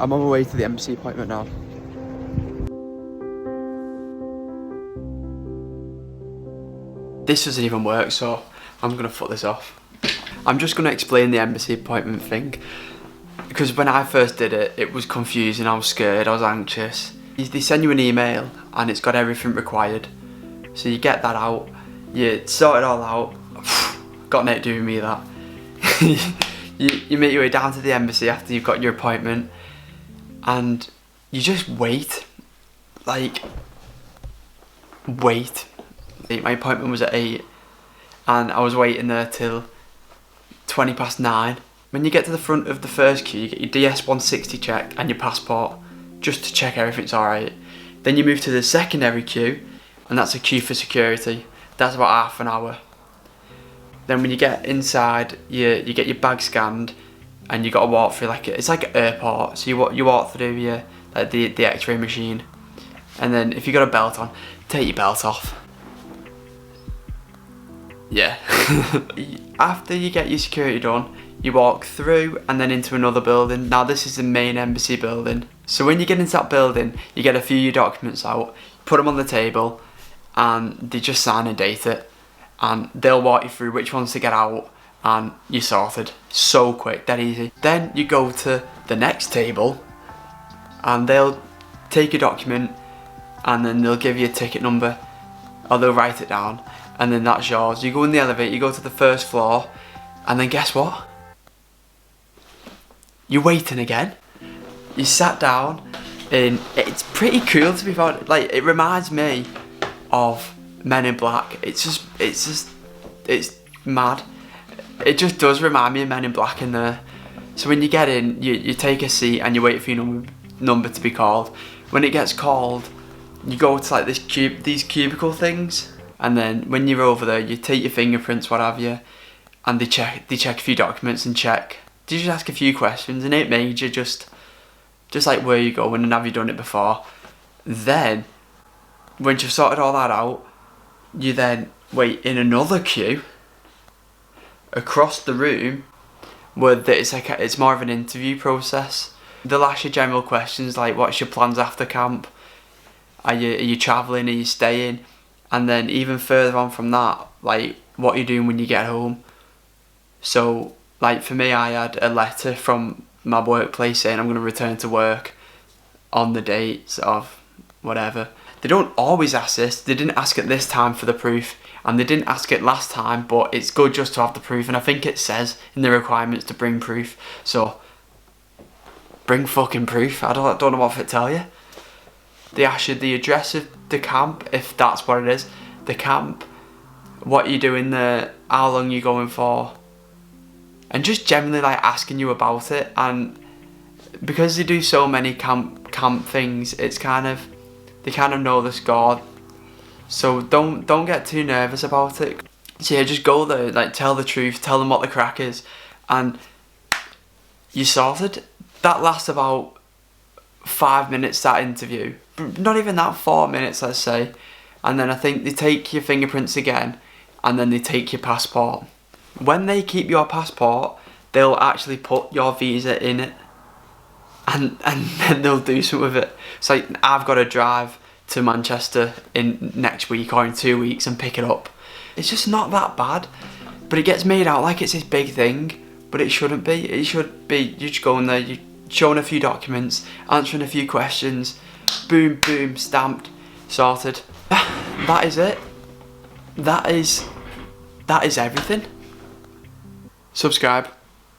I'm on my way to the embassy appointment now. This doesn't even work, so I'm gonna put this off. I'm just gonna explain the embassy appointment thing, because when I first did it, it was confusing, I was scared, I was anxious. They send you an email and it's got everything required. So you get that out, you sort it all out. Got nothing to do with me, that. you make your way down to the embassy after you've got your appointment, and you just wait. Like, wait. My appointment was at 8 and I was waiting there till 20 past 9. When you get to the front of the first queue, you get your DS-160 check and your passport, just to check everything's alright. Then you move to the secondary queue, and that's a queue for security. That's about half an hour. Then when you get inside, you get your bag scanned, and you got to walk through it's like an airport. So you walk through the X-ray machine, and then if you got a belt on, take your belt off. Yeah. After you get your security done, you walk through and then into another building. Now this is the main embassy building. So when you get into that building, you get a few of your documents out, put them on the table, and they just sign and date it. And they'll walk you through which ones to get out, and you're sorted. So quick, that easy. Then you go to the next table, and they'll take your document, and then they'll give you a ticket number, or they'll write it down, and then that's yours. You go in the elevator, you go to the first floor, and then guess what? You're waiting again. You sat down, and it's pretty cool, to be fair. Like, it reminds me of Men in Black. It's mad. It just does remind me of Men in Black in there. So when you get in, you take a seat and you wait for your number to be called. When it gets called, you go to like these cubicle things, and then when you're over there, you take your fingerprints, what have you, and they check a few documents and check. They just ask a few questions, and it major, just like where you going and have you done it before. Then, once you've sorted all that out, you then wait in another queue across the room, where it's more of an interview process. They'll ask you general questions like, what's your plans after camp? Are you travelling? Are you staying? And then even further on from that, like, what are you doing when you get home? So, like, for me, I had a letter from my workplace saying I'm going to return to work on the dates of whatever. They don't always ask this. They didn't ask it this time for the proof, and they didn't ask it last time, but it's good just to have the proof, and I think it says in the requirements to bring proof. So, bring fucking proof. I don't know what to tell you. They ask you the address of the camp, if that's what it is. The camp, what you doing there, how long you going for, and just generally like asking you about it. And because they do so many camp things, it's they kind of know the score. So don't get too nervous about it. So yeah, just go there, like, tell the truth, tell them what the crack is, and you sorted. That lasts about 5 minutes, that interview. Not even that, 4 minutes, let's say. And then I think they take your fingerprints again, and then they take your passport. When they keep your passport, they'll actually put your visa in it, and then they'll do something with it. So like, I've got to drive to Manchester in next week or in 2 weeks and pick it up. It's just not that bad, but it gets made out like it's this big thing, but it shouldn't be. It should be, you just go in there, you're showing a few documents, answering a few questions, boom, boom, stamped, sorted. That is it. That is everything. Subscribe.